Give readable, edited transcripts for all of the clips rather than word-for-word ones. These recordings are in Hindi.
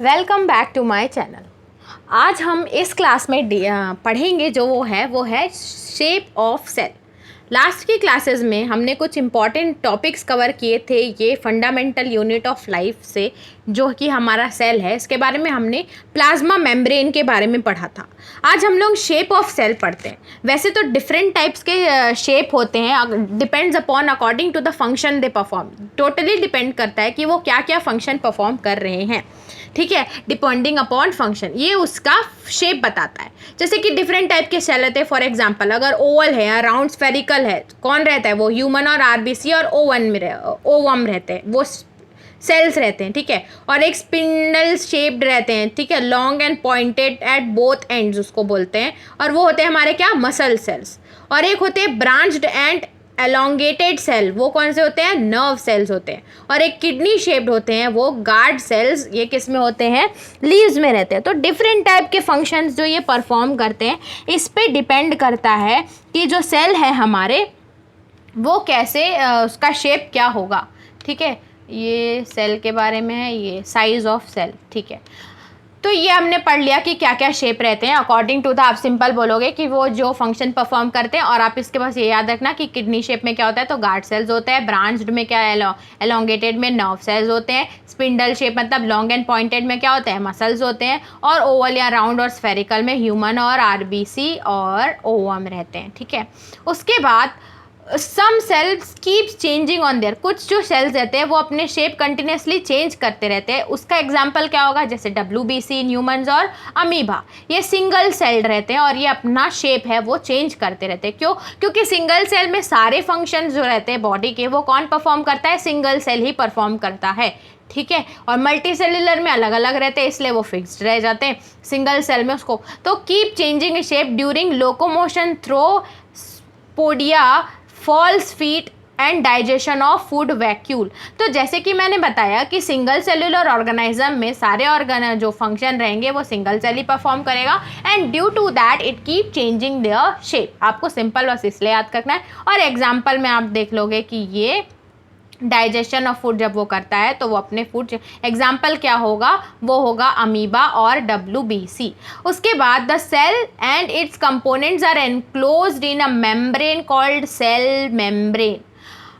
Welcome back to my channel. आज हम इस क्लास में पढ़ेंगे जो वो है शेप ऑफ सेल। लास्ट की क्लासेस में हमने कुछ इम्पॉर्टेंट टॉपिक्स कवर किए थे ये फंडामेंटल यूनिट ऑफ लाइफ से, जो कि हमारा सेल है। इसके बारे में हमने प्लाज्मा मेम्ब्रेन के बारे में पढ़ा था। आज हम लोग शेप ऑफ सेल पढ़ते हैं। वैसे तो डिफरेंट टाइप्स के शेप होते हैं, depends upon according to the function they perform. Totally depend करता है कि वो क्या क्या फंक्शन परफॉर्म कर रहे हैं, ठीक है, डिपेंडिंग अपॉन फंक्शन। ये उसका शेप बताता है। जैसे कि डिफरेंट टाइप के सेल रहते हैं। फॉर एग्जांपल अगर ओवल है या राउंड स्फेरिकल है, कौन रहता है वो ह्यूमन और आरबीसी और ओवम रहते हैं, वो सेल्स रहते हैं, ठीक है। और एक स्पिंडल शेप्ड रहते हैं, ठीक है, long and pointed at both ends उसको बोलते हैं, और वो होते हैं हमारे क्या, मसल सेल्स। और एक होते हैं ब्रांच्ड एंड एलोंगेटेड सेल, वो कौन से होते हैं, नर्व सेल्स होते हैं। और एक किडनी शेप्ड होते हैं, वो गार्ड सेल्स, ये किस में होते हैं, लीव्स में रहते हैं। तो डिफरेंट टाइप के फंक्शंस जो ये परफॉर्म करते हैं, इस पे डिपेंड करता है कि जो सेल है हमारे वो कैसे उसका शेप क्या होगा, ठीक है। ये सेल के बारे में है, ये साइज ऑफ सेल, ठीक है। तो ये हमने पढ़ लिया कि क्या क्या शेप रहते हैं अकॉर्डिंग टू द, आप सिंपल बोलोगे कि वो जो फंक्शन परफॉर्म करते हैं। और आप इसके पास ये याद रखना कि किडनी शेप में क्या होता है, तो गार्ड सेल्स होते हैं। ब्रांच्ड में क्या, एलोंगेटेड में नर्व सेल्स होते हैं। स्पिंडल शेप मतलब लॉन्ग एंड पॉइंटेड में क्या होते हैं, मसल्स होते हैं। और ओवल या राउंड और स्फेरिकल में ह्यूमन और आरबीसी और ओवम रहते हैं, ठीक है। उसके बाद some cells keeps changing on there, कुछ जो सेल्स रहते हैं वो अपने शेप कंटिन्यूसली चेंज करते रहते हैं। उसका एग्जांपल क्या होगा, जैसे WBC इन ह्यूमंस और अमीबा, ये सिंगल सेल्ड रहते हैं और ये अपना शेप है वो चेंज करते रहते हैं। क्यों? क्योंकि सिंगल सेल में सारे फंक्शंस जो रहते हैं बॉडी के, वो कौन परफॉर्म करता है, सिंगल सेल ही परफॉर्म करता है, ठीक है। और मल्टी सेलुलर में अलग अलग रहते हैं, इसलिए वो फिक्स्ड रह जाते हैं। सिंगल सेल में उसको तो keep changing shape during locomotion through podia, false feet and digestion of food vacuole. तो जैसे कि मैंने बताया कि सिंगल सेलुलर ऑर्गेनिज्म में सारे ऑर्गन जो फंक्शन रहेंगे वो सिंगल सेल ही परफॉर्म करेगा, and due to that it keep changing their shape. आपको सिंपल बस इसलिए याद रखना है। और एग्जाम्पल में आप देख लोगे कि ये डाइजेशन ऑफ फूड जब वो करता है तो वो अपने फूड, एग्जाम्पल क्या होगा, वो होगा अमीबा और WBC। उसके बाद the cell and its components are enclosed in a membrane called cell membrane.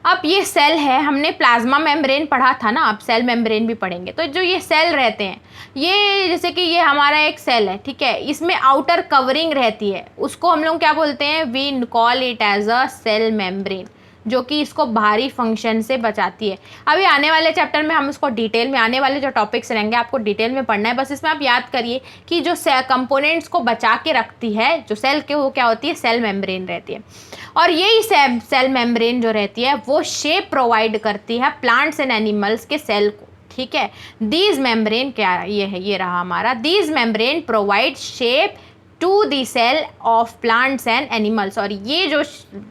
अब ये सेल है, हमने प्लाज्मा मेम्ब्रेन पढ़ा था ना, आप सेल मेम्ब्रेन भी पढ़ेंगे। तो जो ये सेल रहते हैं, ये जैसे कि ये हमारा एक सेल है, ठीक है, इसमें आउटर कवरिंग रहती है, उसको हम लोग क्या बोलते हैं, we call it as a cell membrane, जो कि इसको बाहरी फंक्शन से बचाती है। अभी आने वाले चैप्टर में हम इसको डिटेल में, आने वाले जो टॉपिक्स रहेंगे आपको डिटेल में पढ़ना है। बस इसमें आप याद करिए कि जो कंपोनेंट्स को बचा के रखती है जो सेल के, वो क्या होती है, सेल मेम्ब्रेन रहती है। और यही सेल मेम्ब्रेन जो रहती है वो शेप प्रोवाइड करती है प्लांट्स एंड एनिमल्स के सेल को, ठीक है। दीज मेम्ब्रेन क्या, ये है, ये रहा हमारा, these membrane provide shape to the cell of plants and animals. और ये जो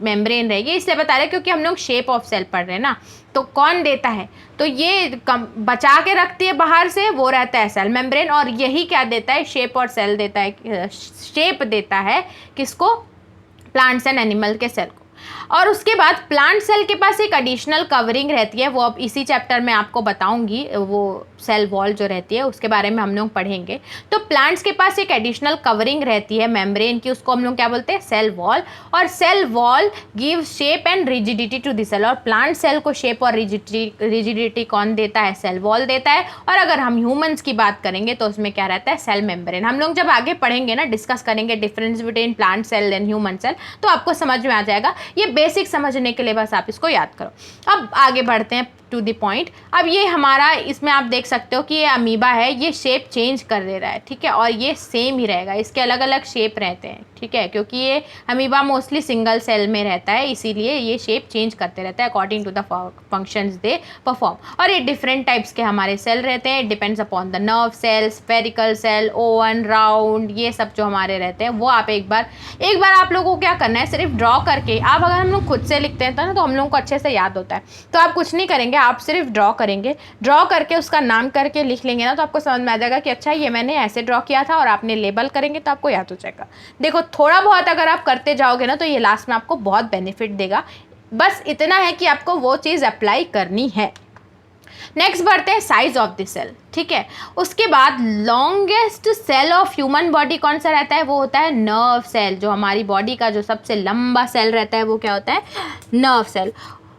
मेम्ब्रेन रहेगी, इसलिए बता रहे हैं क्योंकि हम लोग शेप ऑफ सेल पढ़ रहे हैं ना, तो कौन देता है, तो ये बचा के रखती है बाहर से, वो रहता है सेल मेम्ब्रेन। और यही क्या देता है, शेप और सेल देता है, शेप देता है किसको, प्लांट्स एंड एनिमल के सेल को। और उसके बाद प्लांट सेल के पास एक एडिशनल कवरिंग रहती है, वो अब इसी चैप्टर में आपको बताऊंगी, वो सेल वॉल जो रहती है उसके बारे में हम लोग पढ़ेंगे। तो प्लांट्स के पास एक एडिशनल कवरिंग रहती है मेम्ब्रेन की, उसको हम लोग क्या बोलते हैं, सेल वॉल। और cell wall give shape and rigidity to the cell. और प्लांट सेल को शेप और रिजिडिटी कौन देता है, सेल वॉल देता है। और अगर हम ह्यूमंस की बात करेंगे तो उसमें क्या रहता है, सेल मेम्ब्रेन। हम लोग जब आगे पढ़ेंगे ना, डिस्कस करेंगे difference between plant cell and human cell, तो आपको समझ में आ जाएगा। ये बेसिक समझने के लिए बस आप इसको याद करो। अब आगे बढ़ते हैं टू द पॉइंट। अब ये हमारा, इसमें आप देख सकते हो कि ये अमीबा है, ये शेप चेंज कर दे रहा है, ठीक है। और ये सेम ही रहेगा, इसके अलग अलग शेप रहते हैं, ठीक है, क्योंकि ये अमीबा मोस्टली सिंगल सेल में रहता है, इसीलिए ये शेप चेंज करते रहता है according to the functions they perform. और ये डिफरेंट टाइप्स के हमारे सेल रहते हैं, depends upon the nerve cell, spherical cell, oval, round, ये सब जो हमारे रहते हैं वो आप एक बार आप लोगों को क्या करना है, सिर्फ ड्रॉ करके, आप अगर हम लोग खुद से लिखते हैं तो हम लोग को अच्छे से याद होता है। तो आप कुछ नहीं करेंगे, आप सिर्फ ड्रॉ करेंगे, ड्रॉ करके उसका नाम करके लिख लेंगे ना, तो आपको समझ में आ जाएगा कि अच्छा ये मैंने ऐसे ड्रॉ किया था, और आपने लेबल करेंगे तो आपको याद हो जाएगा। देखो थोड़ा बहुत अगर आप करते जाओगे ना तो ये लास्ट में आपको बहुत बेनिफिट देगा। बस इतना है कि आपको वो चीज़ अप्लाई करनी है। नेक्स्ट बढ़ते हैं साइज ऑफ द सेल, ठीक है। उसके बाद longest cell of human body कौन सा रहता है, वो होता है नर्व सेल। जो हमारी बॉडी का जो सबसे लंबा सेल रहता है वो क्या होता है, नर्व सेल।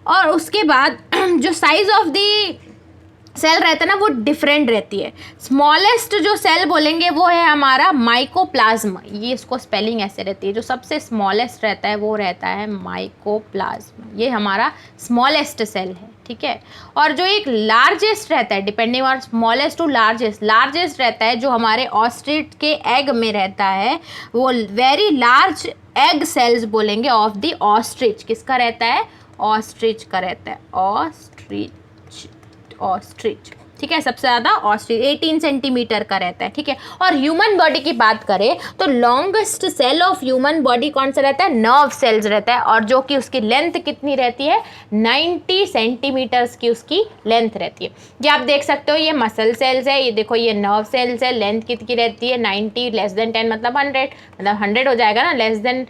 और उसके बाद जो साइज ऑफ द सेल रहता है ना वो डिफरेंट रहती है। स्मॉलेस्ट जो सेल बोलेंगे वो है हमारा माइकोप्लाज्मा, ये इसको स्पेलिंग ऐसे रहती है। जो सबसे स्मॉलेस्ट रहता है वो रहता है माइकोप्लाज्मा, ये हमारा स्मॉलेस्ट सेल है, ठीक है। और जो एक लार्जेस्ट रहता है, depending on smallest to largest रहता है जो हमारे ऑस्ट्रिच के एग में रहता है, वो वेरी लार्ज एग सेल्स बोलेंगे ऑफ द ऑस्ट्रिच। किसका रहता है, ऑस्ट्रिच का रहता है, ऑस्ट्रिच, ठीक है। सबसे ज़्यादा ऑस्ट्रिच 18 सेंटीमीटर का रहता है, ठीक है। और ह्यूमन बॉडी की बात करें तो longest cell of human body कौन सा रहता है, नर्व सेल्स रहता है। और जो कि उसकी लेंथ कितनी रहती है, 90 सेंटीमीटर्स की उसकी लेंथ रहती है। ये आप देख सकते हो, ये मसल सेल्स है, ये देखो ये नर्व सेल्स है। लेंथ कितनी रहती है, 90 लेस देन 10 मतलब 100, मतलब 100 हो जाएगा ना, लेस देन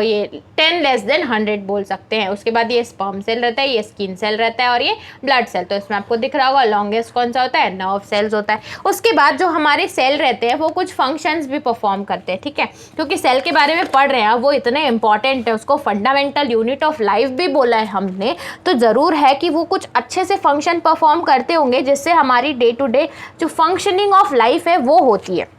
ये 10 लेस देन 100 बोल सकते हैं। उसके बाद ये स्पर्म सेल रहता है, ये स्किन सेल रहता है और ये ब्लड सेल। तो इसमें आपको दिख रहा होगा लॉन्गेस्ट कौन सा होता है, नर्व सेल्स होता है। उसके बाद जो हमारे सेल रहते हैं वो कुछ फंक्शंस भी परफॉर्म करते हैं, ठीक है। क्योंकि सेल के बारे में पढ़ रहे हैं, वो इतने इंपॉर्टेंट है, उसको फंडामेंटल यूनिट ऑफ लाइफ भी बोला है हमने, तो ज़रूर है कि वो कुछ अच्छे से फंक्शन परफॉर्म करते होंगे जिससे हमारी डे टू डे जो फंक्शनिंग ऑफ लाइफ है वो होती है।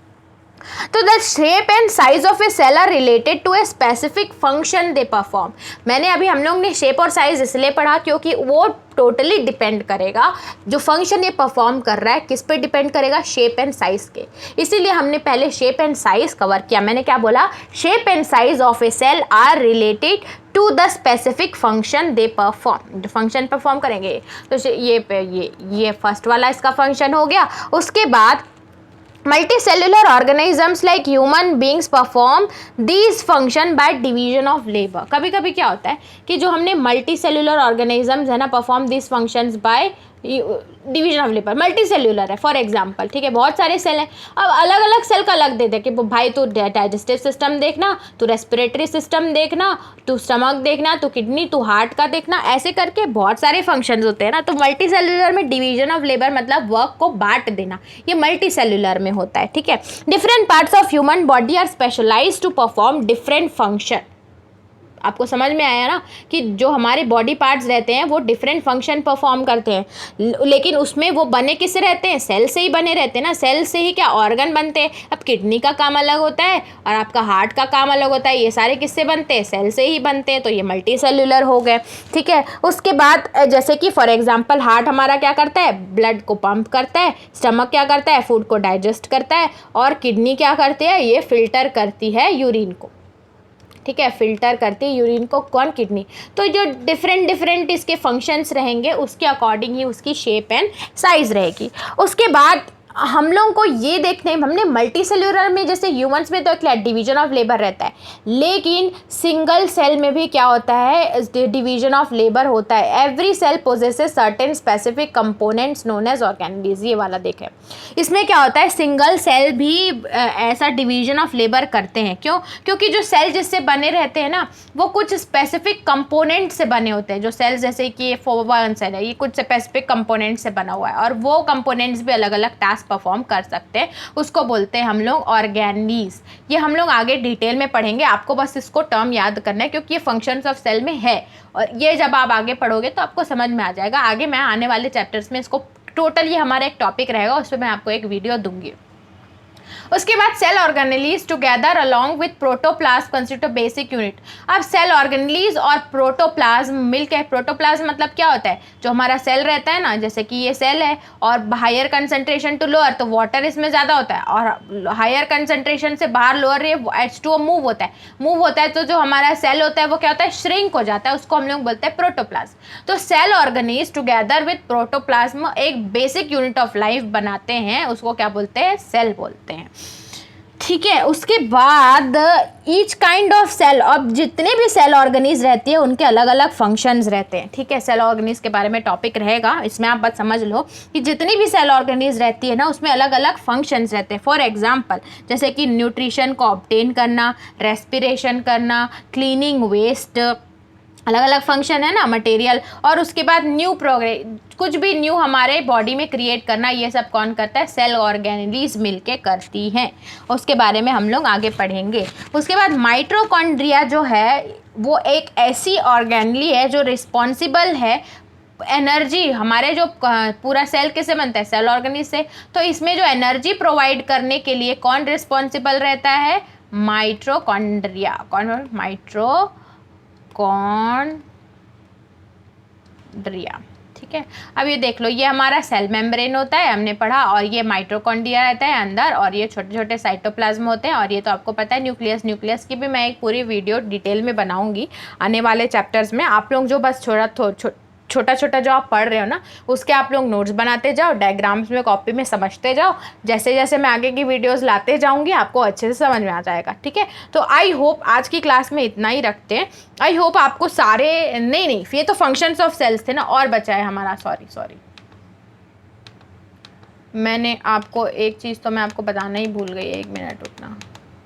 तो the shape and size of a cell are related to a specific function they perform. मैंने अभी हम लोग ने शेप और साइज इसलिए पढ़ा क्योंकि वो टोटली डिपेंड करेगा, जो फंक्शन ये परफॉर्म कर रहा है किस पे डिपेंड करेगा, शेप एंड साइज के। इसीलिए हमने पहले शेप एंड साइज कवर किया। मैंने क्या बोला, shape and size of a cell are related to the specific function they perform. जो फंक्शन परफॉर्म करेंगे तो ये फर्स्ट वाला इसका फंक्शन हो गया। उसके बाद multicellular organisms like human beings perform these function by division of labor। कभी कभी क्या होता है कि जो हमने multicellular organisms है ना perform these functions by division of labour. Multi cellular है फॉर एग्जाम्पल, ठीक है, बहुत सारे सेल हैं। अब अलग अलग सेल का अलग दे दे कि भाई तू डाइजेस्टिव सिस्टम देखना, तू रेस्पिरेटरी सिस्टम देखना, तू स्टमक देखना, तू किडनी, तू हार्ट का देखना, ऐसे करके बहुत सारे फंक्शंस होते हैं ना। तो मल्टी सेल्यूलर में डिवीजन ऑफ लेबर मतलब वर्क को बांट देना, ये मल्टी सेल्यूलर में होता है, ठीक है। Different parts of human body are specialise to perform different function. आपको समझ में आया ना कि जो हमारे बॉडी पार्ट्स रहते हैं वो डिफरेंट फंक्शन परफॉर्म करते हैं, लेकिन उसमें वो बने किससे रहते हैं, सेल से ही बने रहते हैं ना। सेल से ही क्या ऑर्गन बनते हैं। अब किडनी का काम अलग होता है और आपका हार्ट का काम अलग होता है, ये सारे किससे बनते हैं, सेल से ही बनते हैं। तो ये मल्टी सेल्यूलर हो गए, ठीक है। उसके बाद जैसे कि फॉर एग्जाम्पल हार्ट हमारा क्या करता है, ब्लड को पंप करता है, स्टमक क्या करता है, फूड को डाइजेस्ट करता है, और किडनी क्या करती है, ये फिल्टर करती है यूरिन को, ठीक है, फिल्टर करती है यूरिन को, कौन, किडनी। तो जो डिफरेंट इसके फंक्शंस रहेंगे उसके अकॉर्डिंग ही उसकी शेप एंड साइज रहेगी। उसके बाद हम लोगों को ये देखने, हमने मल्टी सेल्यूलर में जैसे ह्यूमंस में तो क्या डिवीजन ऑफ लेबर रहता है, लेकिन सिंगल सेल में भी क्या होता है, डिवीजन ऑफ लेबर होता है। Every cell possesses certain specific components known as organelles. ये वाला देखें, इसमें क्या होता है, सिंगल सेल भी ऐसा डिवीजन ऑफ लेबर करते हैं। क्यों, क्योंकि जो सेल जिससे बने रहते हैं ना वो कुछ स्पेसिफिक कंपोनेंट से बने होते हैं। जो सेल्स जैसे कि ये फोवन सेल है, ये कुछ स्पेसिफिक कंपोनेंट से बना हुआ है और वो कंपोनेंट्स भी अलग अलग टास्क परफॉर्म कर सकते हैं, उसको बोलते हैं हम लोग ऑर्गेनीज। ये हम लोग आगे डिटेल में पढ़ेंगे, आपको बस इसको टर्म याद करना है क्योंकि ये फंक्शंस ऑफ सेल में है और ये जब आप आगे पढ़ोगे तो आपको समझ में आ जाएगा। आगे मैं आने वाले चैप्टर्स में इसको टोटल, ये हमारा एक टॉपिक रहेगा, उस पर मैं आपको एक वीडियो दूंगी। उसके बाद cell organelles together along with protoplasm constitute a basic unit. अब सेल ऑर्गेनेलीज और प्रोटोप्लाज्म मिलकर, प्रोटोप्लाज्म मतलब क्या होता है, जो हमारा सेल रहता है ना, जैसे कि ये सेल है और हायर कंसंट्रेशन टू लोअर, तो वाटर इसमें ज़्यादा होता है, और हायर कंसंट्रेशन से बाहर लोअर H2O मूव होता है, तो जो हमारा सेल होता है वो क्या होता है, श्रिंक हो जाता है, उसको हम लोग बोलते हैं प्रोटोप्लाज्म। तो सेल ऑर्गेनीज टुगेदर विथ प्रोटोप्लाज्म एक बेसिक यूनिट ऑफ लाइफ बनाते हैं, उसको क्या बोलते हैं, सेल बोलते हैं, ठीक है। उसके बाद ईच काइंड ऑफ सेल, अब जितने भी सेल ऑर्गेनीज रहती है उनके अलग अलग फंक्शंस रहते हैं, ठीक है। सेल ऑर्गेनीज के बारे में टॉपिक रहेगा, इसमें आप बस समझ लो कि जितनी भी सेल ऑर्गेनीज रहती है ना उसमें अलग अलग फंक्शंस रहते हैं। फॉर एग्जांपल जैसे कि न्यूट्रिशन को ऑब्टेन करना, रेस्पिरेशन करना, क्लीनिंग वेस्ट, अलग अलग फंक्शन है ना, मटेरियल, और उसके बाद न्यू प्रोग्रेस, कुछ भी न्यू हमारे बॉडी में क्रिएट करना, ये सब कौन करता है? सेल ऑर्गेनेलीज मिलके करती हैं। उसके बारे में हम लोग आगे पढ़ेंगे। उसके बाद माइटोकॉन्ड्रिया जो है वो एक ऐसी ऑर्गेनली है जो रिस्पॉन्सिबल है एनर्जी, हमारे जो पूरा सेल किससे बनता है? सेल ऑर्गेनेज से। तो इसमें जो एनर्जी प्रोवाइड करने के लिए कौन रिस्पॉन्सिबल रहता है? माइटोकॉन्ड्रिया। कौन? माइटोकॉन्ड्रिया। ठीक है, अब ये देख लो, ये हमारा सेल मेम्ब्रेन होता है, हमने पढ़ा, और ये माइटोकॉन्ड्रिया रहता है अंदर, और ये छोटे छोटे साइटोप्लाज्म होते हैं, और ये तो आपको पता है न्यूक्लियस। न्यूक्लियस की भी मैं एक पूरी वीडियो डिटेल में बनाऊंगी आने वाले चैप्टर्स में। आप लोग जो बस छोटा छोटा जो आप पढ़ रहे हो ना, उसके आप लोग नोट्स बनाते जाओ, डायग्राम्स में कॉपी में समझते जाओ। जैसे जैसे मैं आगे की वीडियोस लाते जाऊंगी आपको अच्छे से समझ में आ जाएगा। ठीक है, तो आई होप आज की क्लास में इतना ही रखते हैं। आई होप आपको सारे, नहीं ये तो फंक्शंस ऑफ सेल्स थे ना, और बचा है हमारा, सॉरी मैंने आपको एक चीज़ तो मैं आपको बताना ही भूल गई, 1 मिनट रुकना।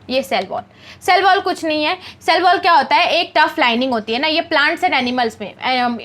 ये सेल वॉल, सेल वॉल कुछ नहीं है। सेल वॉल क्या होता है? एक टफ लाइनिंग होती है ना, ये प्लांट्स एंड एनिमल्स में,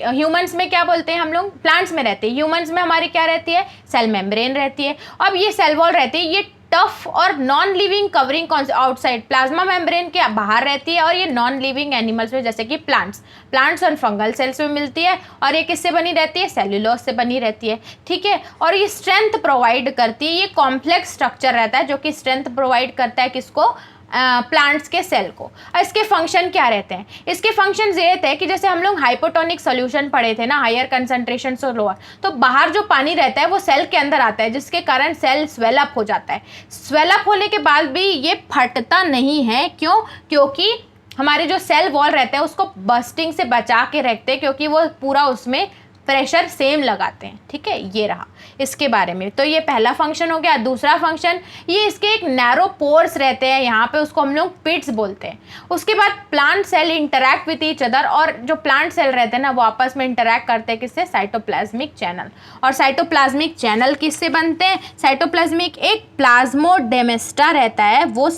ह्यूमंस में क्या बोलते हैं हम लोग? प्लांट्स में रहती है। ह्यूमंस में हमारी क्या रहती है? सेल मेम्ब्रेन रहती है। अब ये सेल वॉल रहती है, ये टफ और non living covering outside plasma membrane के बाहर रहती है, और ये नॉन लिविंग एनिमल्स में जैसे कि प्लांट्स और फंगल सेल्स में मिलती है, और ये किससे बनी रहती है? सेल्यूलोज से बनी रहती है। ठीक है, और ये स्ट्रेंथ प्रोवाइड करती है, ये कॉम्प्लेक्स स्ट्रक्चर रहता है जो कि स्ट्रेंथ प्रोवाइड करता है किसको? प्लांट्स के सेल को। इसके फंक्शन क्या रहते हैं? इसके फंक्शन ये रहते हैं कि जैसे हम लोग हाइपोटोनिक सोल्यूशन पढ़े थे ना, हायर कंसंट्रेशन से लोअर, तो बाहर जो पानी रहता है वो सेल के अंदर आता है, जिसके कारण सेल स्वेलअप हो जाता है। स्वेलअप होने के बाद भी ये फटता नहीं है। क्यों? क्योंकि हमारे जो सेल वॉल रहते हैं उसको बस्टिंग से बचा के रखते हैं, क्योंकि वो पूरा उसमें प्रेशर सेम लगाते हैं। ठीक है, ये रहा इसके बारे में। तो ये पहला फंक्शन हो गया। दूसरा फंक्शन, ये इसके एक नैरो पोर्स रहते हैं यहाँ पे, उसको हम लोग पिट्स बोलते हैं। उसके बाद plant cell interact with each other, और जो प्लांट सेल रहते हैं ना वो आपस में इंटरैक्ट करते हैं किससे? Cytoplasmic channel. और साइटोप्लाज्मिक चैनल किससे बनते हैं? साइटोप्लाज्मिक एक प्लाज्मोडेमाटा रहता है, वो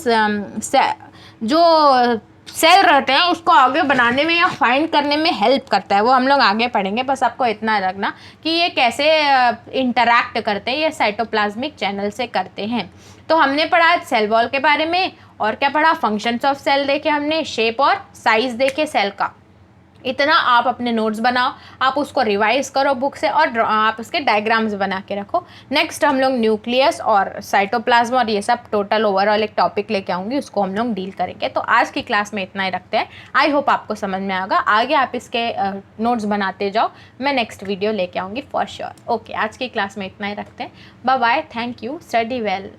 जो सेल रहते हैं उसको आगे बनाने में या फाइंड करने में हेल्प करता है, वो हम लोग आगे पढ़ेंगे। बस आपको इतना रखना कि ये कैसे इंटरैक्ट करते हैं, ये साइटोप्लाज्मिक चैनल से करते हैं। तो हमने पढ़ा सेल वॉल के बारे में, और क्या पढ़ा? फंक्शंस ऑफ सेल देखे हमने, शेप और साइज देखे सेल का। इतना आप अपने नोट्स बनाओ, आप उसको रिवाइज करो बुक से, और आप उसके डायग्राम्स बना के रखो। नेक्स्ट हम लोग न्यूक्लियस और साइटोप्लाज्म और ये सब टोटल ओवरऑल एक टॉपिक लेके आऊँगी, उसको हम लोग डील करेंगे। तो आज की क्लास में इतना ही रखते हैं। आई होप आपको समझ में आएगा। आगे आप इसके नोट्स बनाते जाओ, मैं नेक्स्ट वीडियो लेके आऊँगी फॉर श्योर। ओके, आज की क्लास में इतना ही रखते हैं। Bye bye, thank you, study well.